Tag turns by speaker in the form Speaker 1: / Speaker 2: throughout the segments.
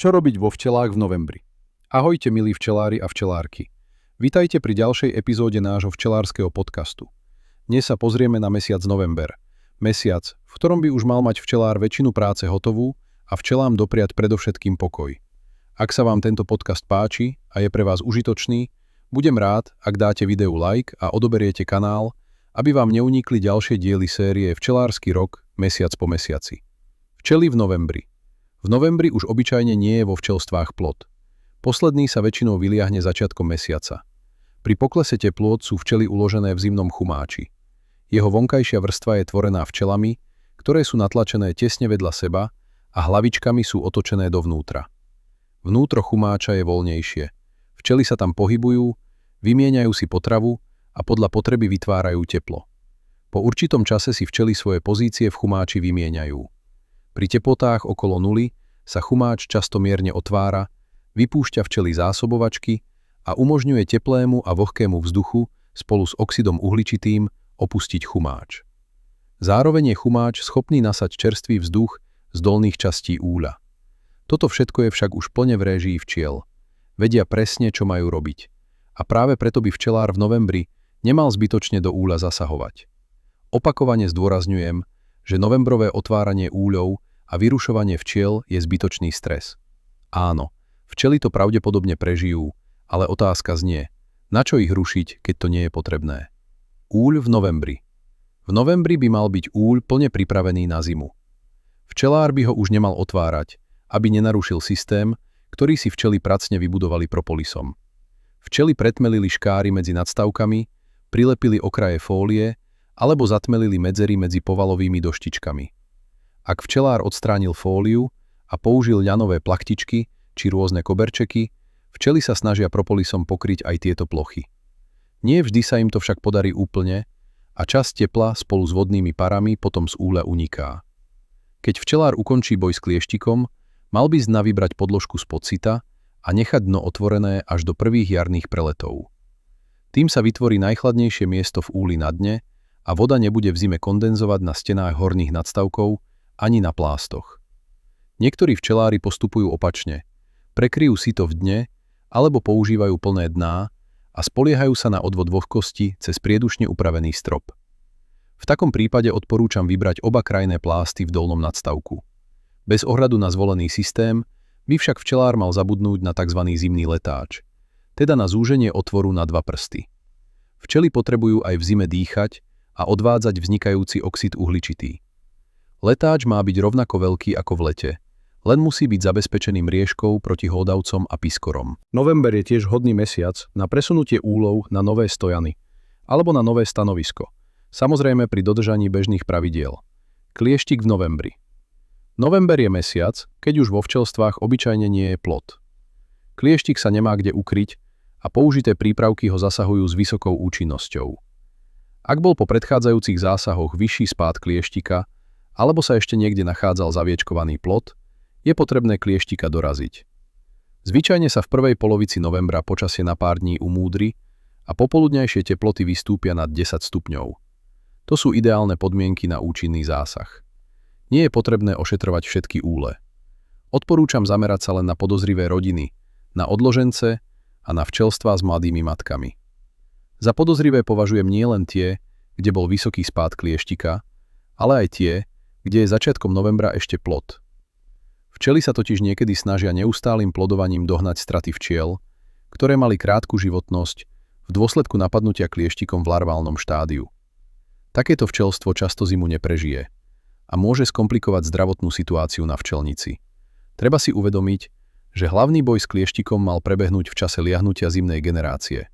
Speaker 1: Čo robiť vo včelách v novembri? Ahojte, milí včelári a včelárky. Vitajte pri ďalšej epizóde nášho včelárskeho podcastu. Dnes sa pozrieme na mesiac november. Mesiac, v ktorom by už mal mať včelár väčšinu práce hotovú a včelám dopriať predovšetkým pokoj. Ak sa vám tento podcast páči a je pre vás užitočný, budem rád, ak dáte videu like a odoberiete kanál, aby vám neunikli ďalšie diely série Včelársky rok, mesiac po mesiaci. Včely v novembri. V novembri už obyčajne nie je vo včelstvách plod. Posledný sa väčšinou vyliahne začiatkom mesiaca. Pri poklese teplôt sú včely uložené v zimnom chumáči. Jeho vonkajšia vrstva je tvorená včelami, ktoré sú natlačené tesne vedľa seba a hlavičkami sú otočené dovnútra. Vnútro chumáča je voľnejšie. Včely sa tam pohybujú, vymieňajú si potravu a podľa potreby vytvárajú teplo. Po určitom čase si včely svoje pozície v chumáči vymieňajú. Pri teplotách okolo nuly sa chumáč často mierne otvára, vypúšťa včely zásobovačky a umožňuje teplému a vlhkému vzduchu spolu s oxidom uhličitým opustiť chumáč. Zároveň je chumáč schopný nasať čerstvý vzduch z dolných častí úľa. Toto všetko je však už plne v réžii včiel. Vedia presne, čo majú robiť. A práve preto by včelár v novembri nemal zbytočne do úľa zasahovať. Opakovane zdôrazňujem, že novembrové otváranie úľov a vyrušovanie včiel je zbytočný stres. Áno, včely to pravdepodobne prežijú, ale otázka znie, na čo ich rušiť, keď to nie je potrebné. Úľ v novembri. V novembri by mal byť úľ plne pripravený na zimu. Včelár by ho už nemal otvárať, aby nenarušil systém, ktorý si včely pracne vybudovali propolisom. Včely pretmelili škáry medzi nadstavkami, prilepili okraje fólie alebo zatmelili medzery medzi povalovými doštičkami. Ak včelár odstránil fóliu a použil ľanové plachtičky či rôzne koberčeky, včely sa snažia propolisom pokryť aj tieto plochy. Nie vždy sa im to však podarí úplne a časť tepla spolu s vodnými parami potom z úľa uniká. Keď včelár ukončí boj s klieštikom, mal by zna vybrať podložku spod sita a nechať dno otvorené až do prvých jarných preletov. Tým sa vytvorí najchladnejšie miesto v úli na dne a voda nebude v zime kondenzovať na stenách horných nadstavkov ani na plástoch. Niektorí včelári postupujú opačne. Prekryjú sito v dne alebo používajú plné dná a spoliehajú sa na odvod vlhkosti cez priedušne upravený strop. V takom prípade odporúčam vybrať oba krajné plásty v dolnom nadstavku. Bez ohľadu na zvolený systém by však včelár mal zabudnúť na tzv. Zimný letáč, teda na zúženie otvoru na dva prsty. Včely potrebujú aj v zime dýchať a odvádzať vznikajúci oxid uhličitý. Letáč má byť rovnako veľký ako v lete, len musí byť zabezpečený mriežkou proti hlodavcom a piskorom. November je tiež vhodný mesiac na presunutie úlov na nové stojany alebo na nové stanovisko, samozrejme pri dodržaní bežných pravidiel. Klieštik v novembri. November je mesiac, keď už vo včelstvách obyčajne nie je plod. Klieštik sa nemá kde ukryť a použité prípravky ho zasahujú s vysokou účinnosťou. Ak bol po predchádzajúcich zásahoch vyšší spád klieštika, alebo sa ešte niekde nachádzal zaviečkovaný plod, je potrebné klieštika doraziť. Zvyčajne sa v prvej polovici novembra počasie na pár dní umúdri a popoludňajšie teploty vystúpia nad 10 stupňov. To sú ideálne podmienky na účinný zásah. Nie je potrebné ošetrovať všetky úle. Odporúčam zamerať sa len na podozrivé rodiny, na odložence a na včelstvá s mladými matkami. Za podozrivé považujem nielen tie, kde bol vysoký spád klieštika, ale aj tie, kde je začiatkom novembra ešte plod. Včely sa totiž niekedy snažia neustálym plodovaním dohnať straty včiel, ktoré mali krátku životnosť v dôsledku napadnutia klieštikom v larválnom štádiu. Takéto včelstvo často zimu neprežije a môže skomplikovať zdravotnú situáciu na včelnici. Treba si uvedomiť, že hlavný boj s klieštikom mal prebehnúť v čase liahnutia zimnej generácie.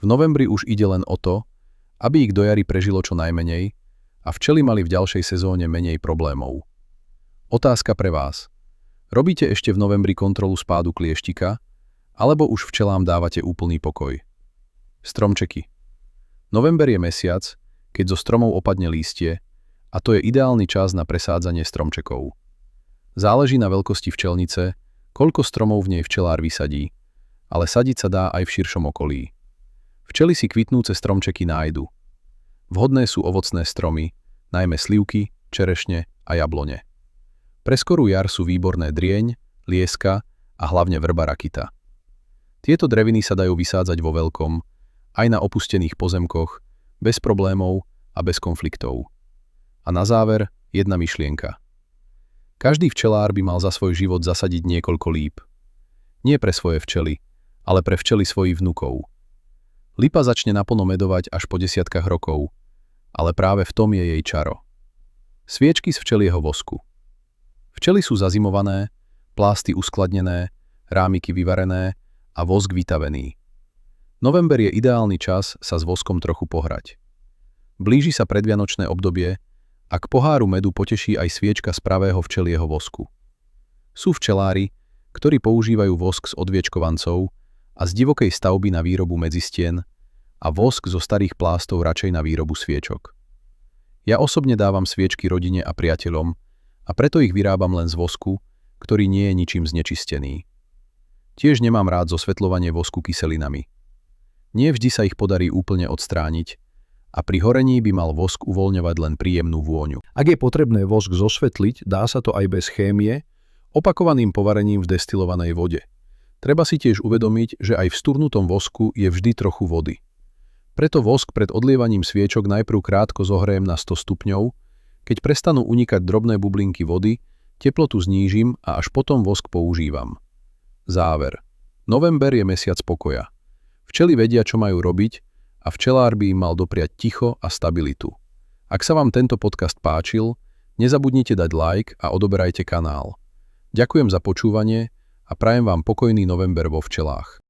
Speaker 1: V novembri už ide len o to, aby ich do jary prežilo čo najmenej a včely mali v ďalšej sezóne menej problémov. Otázka pre vás. Robíte ešte v novembri kontrolu spádu klieštika, alebo už včelám dávate úplný pokoj? Stromčeky. November je mesiac, keď zo stromov opadne lístie a to je ideálny čas na presádzanie stromčekov. Záleží na veľkosti včelnice, koľko stromov v nej včelár vysadí, ale sadiť sa dá aj v širšom okolí. Včely si kvitnúce stromčeky nájdu. Vhodné sú ovocné stromy, najmä slivky, čerešne a jablone. Pre skorú jar sú výborné drieň, lieska a hlavne vrba rakita. Tieto dreviny sa dajú vysádzať vo veľkom, aj na opustených pozemkoch, bez problémov a bez konfliktov. A na záver jedna myšlienka. Každý včelár by mal za svoj život zasadiť niekoľko líp. Nie pre svoje včely, ale pre včely svojich vnukov. Lipa začne naplno medovať až po desiatkách rokov, ale práve v tom je jej čaro. Sviečky z včelieho vosku. Včely sú zazimované, plásty uskladnené, rámiky vyvarené a vosk vytavený. November je ideálny čas sa s voskom trochu pohrať. Blíži sa predvianočné obdobie a k poháru medu poteší aj sviečka z pravého včelieho vosku. Sú včelári, ktorí používajú vosk z odviečkovancov a z divokej stavby na výrobu medzistien a vosk zo starých plástov radšej na výrobu sviečok. Ja osobne dávam sviečky rodine a priateľom a preto ich vyrábam len z vosku, ktorý nie je ničím znečistený. Tiež nemám rád zosvetľovanie vosku kyselinami. Nie vždy sa ich podarí úplne odstrániť a pri horení by mal vosk uvoľňovať len príjemnú vôňu. Ak je potrebné vosk zosvetliť, dá sa to aj bez chémie, opakovaným povarením v destilovanej vode. Treba si tiež uvedomiť, že aj v sturnutom vosku je vždy trochu vody. Preto vosk pred odlievaním sviečok najprv krátko zohrejem na 100 stupňov, keď prestanú unikať drobné bublinky vody, teplotu znížim a až potom vosk používam. Záver. November je mesiac pokoja. Včely vedia, čo majú robiť a včelár by im mal dopriať ticho a stabilitu. Ak sa vám tento podcast páčil, nezabudnite dať like a odoberajte kanál. Ďakujem za počúvanie a prajem vám pokojný november vo včelách.